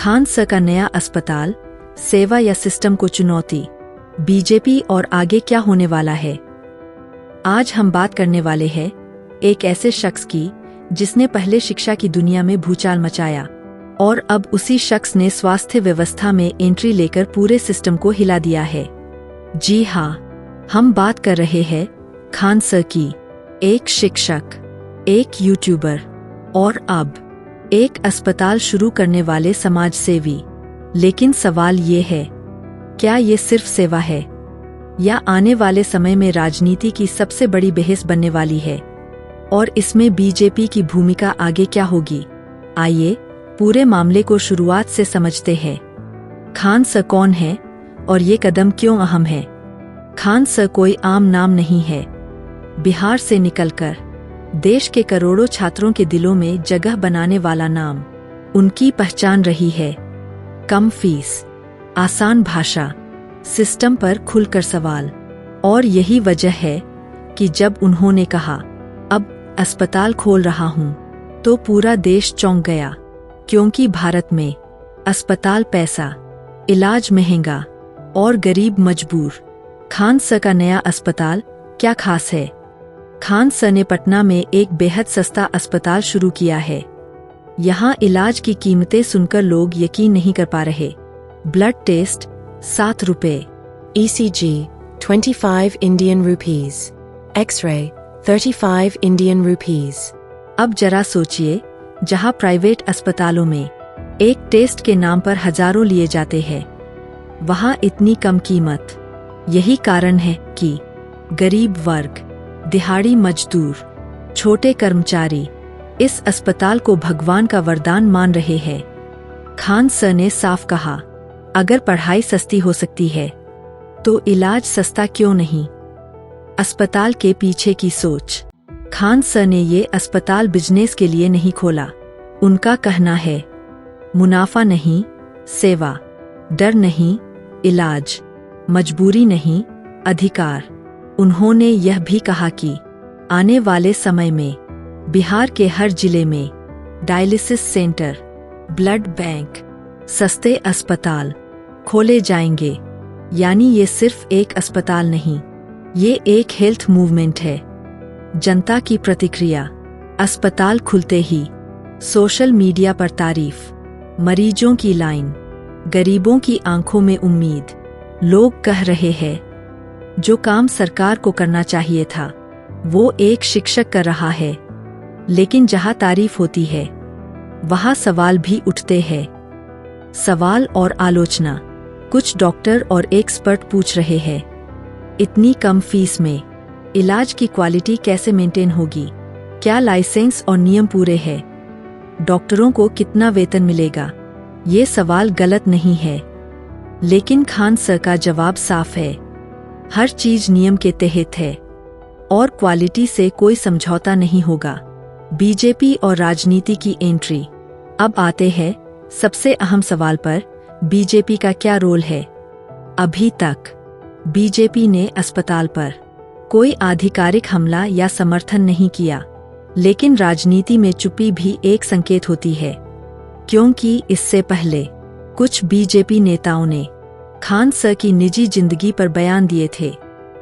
Khan sir का नया अस्पताल, सेवा या सिस्टम को चुनौती, बीजेपी और आगे क्या होने वाला है। आज हम बात करने वाले हैं एक ऐसे शख्स की जिसने पहले शिक्षा की दुनिया में भूचाल मचाया और अब उसी शख्स ने स्वास्थ्य व्यवस्था में एंट्री लेकर पूरे सिस्टम को हिला दिया है। जी हाँ, हम बात कर रहे हैं खान सर की, एक शिक्षक, एक यूट्यूबर और अब एक अस्पताल शुरू करने वाले समाज सेवी। लेकिन सवाल ये है, क्या ये सिर्फ सेवा है या आने वाले समय में राजनीति की सबसे बड़ी बहस बनने वाली है, और इसमें बीजेपी की भूमिका आगे क्या होगी। आइए पूरे मामले को शुरुआत से समझते हैं। खान सर कौन है और ये कदम क्यों अहम है। खान सर कोई आम नाम नहीं है। बिहार से निकलकर देश के करोड़ों छात्रों के दिलों में जगह बनाने वाला नाम। उनकी पहचान रही है कम फीस, आसान भाषा, सिस्टम पर खुलकर सवाल। और यही वजह है कि जब उन्होंने कहा अब अस्पताल खोल रहा हूं, तो पूरा देश चौंक गया, क्योंकि भारत में अस्पताल पैसा, इलाज महंगा और गरीब मजबूर। खान सर का नया अस्पताल क्या खास है। खान सर ने पटना में एक बेहद सस्ता अस्पताल शुरू किया है। यहाँ इलाज की कीमतें सुनकर लोग यकीन नहीं कर पा रहे। ब्लड टेस्ट 7 रुपए, ECG 25 Indian rupees, X-ray 35 Indian rupees। अब जरा सोचिए, जहाँ प्राइवेट अस्पतालों में एक टेस्ट के नाम पर हजारों लिए जाते हैं, वहाँ इतनी कम कीमत। यही कारण है कि गरीब वर्ग, दिहाड़ी मजदूर, छोटे कर्मचारी इस अस्पताल को भगवान का वरदान मान रहे हैं। खान सर ने साफ कहा, अगर पढ़ाई सस्ती हो सकती है तो इलाज सस्ता क्यों नहीं। अस्पताल के पीछे की सोच। खान सर ने ये अस्पताल बिजनेस के लिए नहीं खोला। उनका कहना है, मुनाफा नहीं, सेवा, डर नहीं, इलाज, मजबूरी नहीं, अधिकार। उन्होंने यह भी कहा कि आने वाले समय में बिहार के हर जिले में डायलिसिस सेंटर, ब्लड बैंक, सस्ते अस्पताल खोले जाएंगे। यानी ये सिर्फ एक अस्पताल नहीं, ये एक हेल्थ मूवमेंट है। जनता की प्रतिक्रिया। अस्पताल खुलते ही सोशल मीडिया पर तारीफ, मरीजों की लाइन, गरीबों की आंखों में उम्मीद। लोग कह रहे हैं, जो काम सरकार को करना चाहिए था वो एक शिक्षक कर रहा है। लेकिन जहां तारीफ होती है वहां सवाल भी उठते हैं। सवाल और आलोचना। कुछ डॉक्टर और एक्सपर्ट पूछ रहे हैं, इतनी कम फीस में इलाज की क्वालिटी कैसे मेंटेन होगी। क्या लाइसेंस और नियम पूरे हैं। डॉक्टरों को कितना वेतन मिलेगा। ये सवाल गलत नहीं है, लेकिन खान सर का जवाब साफ है, हर चीज नियम के तहत है और क्वालिटी से कोई समझौता नहीं होगा। बीजेपी और राजनीति की एंट्री। अब आते हैं सबसे अहम सवाल पर, बीजेपी का क्या रोल है। अभी तक बीजेपी ने अस्पताल पर कोई आधिकारिक हमला या समर्थन नहीं किया, लेकिन राजनीति में चुप्पी भी एक संकेत होती है, क्योंकि इससे पहले कुछ बीजेपी नेताओं ने खान सर की निजी जिंदगी पर बयान दिए थे।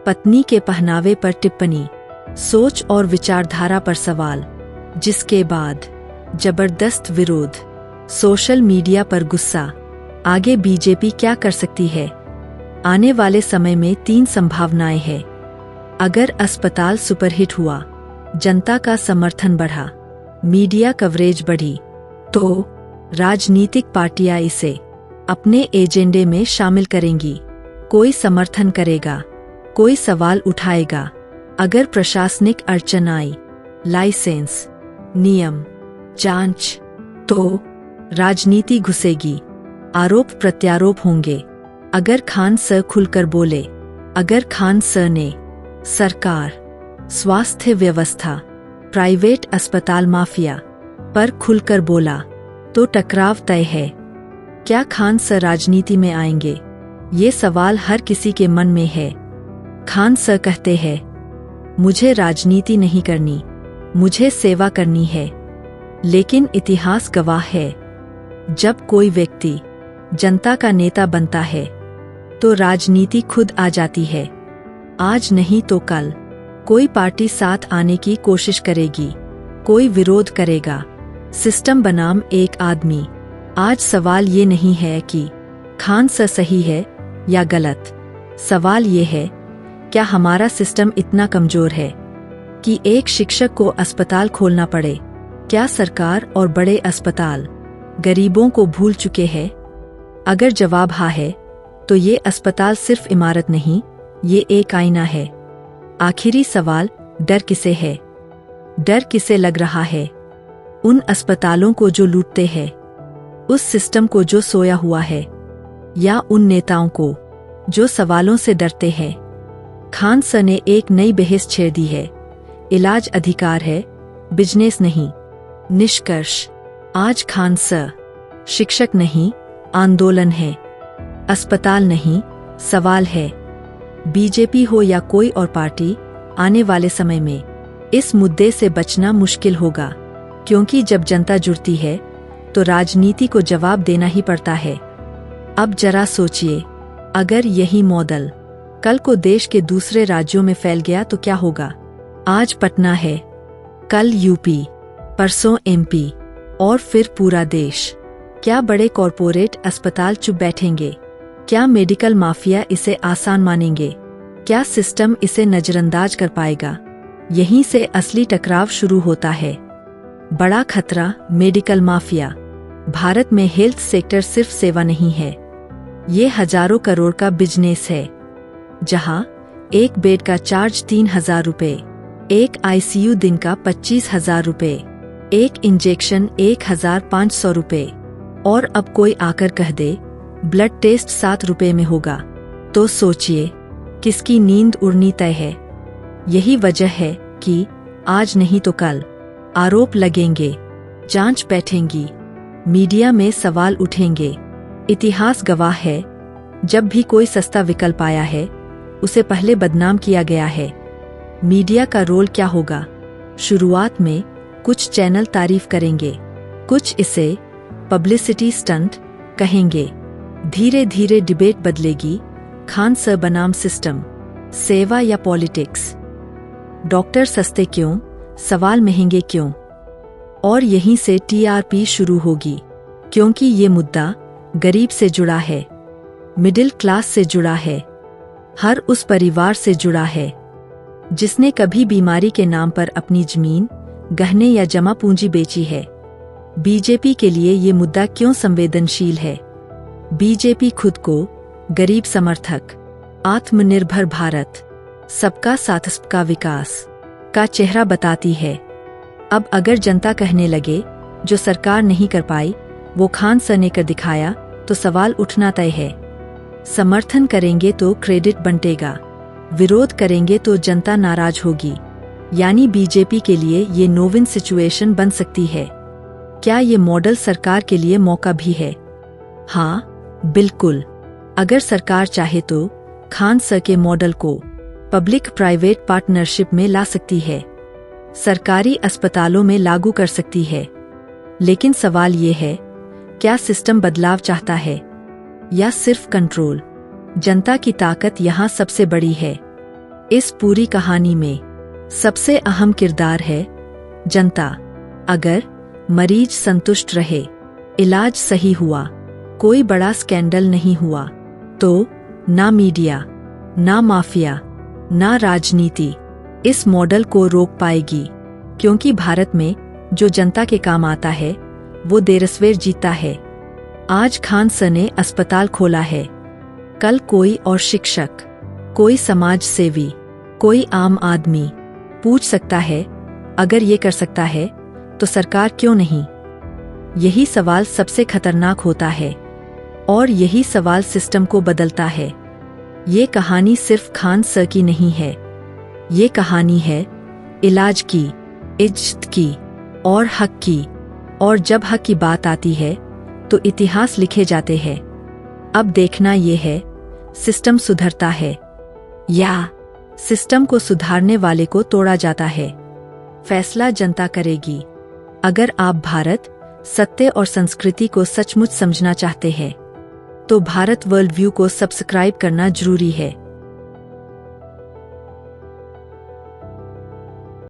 पत्नी के पहनावे पर टिप्पणी, सोच और विचारधारा पर सवाल, जिसके बाद जबरदस्त विरोध, सोशल मीडिया पर गुस्सा। आगे बीजेपी क्या कर सकती है। आने वाले समय में 3 संभावनाएं हैं। अगर अस्पताल सुपरहिट हुआ, जनता का समर्थन बढ़ा, मीडिया कवरेज बढ़ी, तो राजनीतिक पार्टियां इसे अपने एजेंडे में शामिल करेंगी। कोई समर्थन करेगा, कोई सवाल उठाएगा। अगर प्रशासनिक अड़चन आई, लाइसेंस, नियम, जांच, तो राजनीति घुसेगी, आरोप प्रत्यारोप होंगे। अगर खान सर खुलकर बोले, अगर खान सर ने सरकार, स्वास्थ्य व्यवस्था, प्राइवेट अस्पताल माफिया पर खुलकर बोला, तो टकराव तय है। क्या खान सर राजनीति में आएंगे? ये सवाल हर किसी के मन में है। खान सर कहते हैं, मुझे राजनीति नहीं करनी, मुझे सेवा करनी है। लेकिन इतिहास गवाह है, जब कोई व्यक्ति जनता का नेता बनता है तो राजनीति खुद आ जाती है। आज नहीं तो कल कोई पार्टी साथ आने की कोशिश करेगी, कोई विरोध करेगा, सिस्टम बनाम एक आदमी। आज सवाल ये नहीं है कि खान सर सही है या गलत, सवाल ये है क्या हमारा सिस्टम इतना कमजोर है कि एक शिक्षक को अस्पताल खोलना पड़े? क्या सरकार और बड़े अस्पताल गरीबों को भूल चुके हैं? अगर जवाब हाँ है तो ये अस्पताल सिर्फ इमारत नहीं, ये एक आईना है। आखिरी सवाल, डर किसे है? डर किसे लग रहा है? उन अस्पतालों को जो लूटते हैं, उस सिस्टम को जो सोया हुआ है, या उन नेताओं को जो सवालों से डरते हैं? खान सर ने एक नई बहस छेड़ दी है। इलाज अधिकार है, बिजनेस नहीं। निष्कर्ष, आज खान सर शिक्षक नहीं, आंदोलन है। अस्पताल नहीं, सवाल है। बीजेपी हो या कोई और पार्टी, आने वाले समय में इस मुद्दे से बचना मुश्किल होगा, क्योंकि जब जनता जुड़ती है तो राजनीति को जवाब देना ही पड़ता है। अब जरा सोचिए, अगर यही मॉडल कल को देश के दूसरे राज्यों में फैल गया तो क्या होगा? आज पटना है, कल यूपी, परसों एमपी और फिर पूरा देश। क्या बड़े कॉरपोरेट अस्पताल चुप बैठेंगे? क्या मेडिकल माफिया इसे आसान मानेंगे? क्या सिस्टम इसे नजरअंदाज कर पाएगा? यहीं से असली टकराव शुरू होता है। बड़ा खतरा, मेडिकल माफिया। भारत में हेल्थ सेक्टर सिर्फ सेवा नहीं है, ये हजारों करोड़ का बिजनेस है। जहां एक बेड का चार्ज 3,000 रुपए, एक आईसीयू दिन का 25,000 रुपए, एक इंजेक्शन 1,500 रुपए, और अब कोई आकर कह दे ब्लड टेस्ट 7 रुपए में होगा, तो सोचिए किसकी नींद उड़नी तय है। यही वजह है कि आज नहीं तो कल आरोप लगेंगे, जांच बैठेंगी, मीडिया में सवाल उठेंगे। इतिहास गवाह है, जब भी कोई सस्ता विकल्प आया है उसे पहले बदनाम किया गया है। मीडिया का रोल क्या होगा? शुरुआत में कुछ चैनल तारीफ करेंगे, कुछ इसे पब्लिसिटी स्टंट कहेंगे। धीरे धीरे डिबेट बदलेगी, खान सर बनाम सिस्टम, सेवा या पॉलिटिक्स, डॉक्टर सस्ते क्यों, सवाल महंगे क्यों? और यहीं से टीआरपी शुरू होगी, क्योंकि ये मुद्दा गरीब से जुड़ा है, मिडिल क्लास से जुड़ा है, हर उस परिवार से जुड़ा है जिसने कभी बीमारी के नाम पर अपनी जमीन, गहने या जमा पूंजी बेची है। बीजेपी के लिए ये मुद्दा क्यों संवेदनशील है? बीजेपी खुद को गरीब समर्थक, आत्मनिर्भर भारत, सबका साथ सबका विकास का चेहरा बताती है। अब अगर जनता कहने लगे जो सरकार नहीं कर पाई वो खान सर ने कर दिखाया, तो सवाल उठना तय है। समर्थन करेंगे तो क्रेडिट बंटेगा, विरोध करेंगे तो जनता नाराज होगी। यानी बीजेपी के लिए ये नो विन सिचुएशन बन सकती है। क्या ये मॉडल सरकार के लिए मौका भी है? हाँ, बिल्कुल। अगर सरकार चाहे तो खान सर के मॉडल को पब्लिक प्राइवेट पार्टनरशिप में ला सकती है, सरकारी अस्पतालों में लागू कर सकती है। लेकिन सवाल ये है, क्या सिस्टम बदलाव चाहता है या सिर्फ कंट्रोल? जनता की ताकत यहाँ सबसे बड़ी है। इस पूरी कहानी में सबसे अहम किरदार है जनता। अगर मरीज संतुष्ट रहे, इलाज सही हुआ, कोई बड़ा स्कैंडल नहीं हुआ, तो ना मीडिया, ना माफिया, ना राजनीति इस मॉडल को रोक पाएगी। क्योंकि भारत में जो जनता के काम आता है वो देरसवेर जीता है। आज खान सर ने अस्पताल खोला है, कल कोई और शिक्षक, कोई समाज सेवी, कोई आम आदमी पूछ सकता है, अगर ये कर सकता है तो सरकार क्यों नहीं? यही सवाल सबसे खतरनाक होता है और यही सवाल सिस्टम को बदलता है। ये कहानी सिर्फ खान सर की नहीं है, ये कहानी है इलाज की, इज्जत की और हक की। और जब हक की बात आती है तो इतिहास लिखे जाते हैं। अब देखना ये है, सिस्टम सुधरता है या सिस्टम को सुधारने वाले को तोड़ा जाता है। फैसला जनता करेगी। अगर आप भारत सत्य और संस्कृति को सचमुच समझना चाहते हैं तो भारत वर्ल्ड व्यू को सब्सक्राइब करना जरूरी है।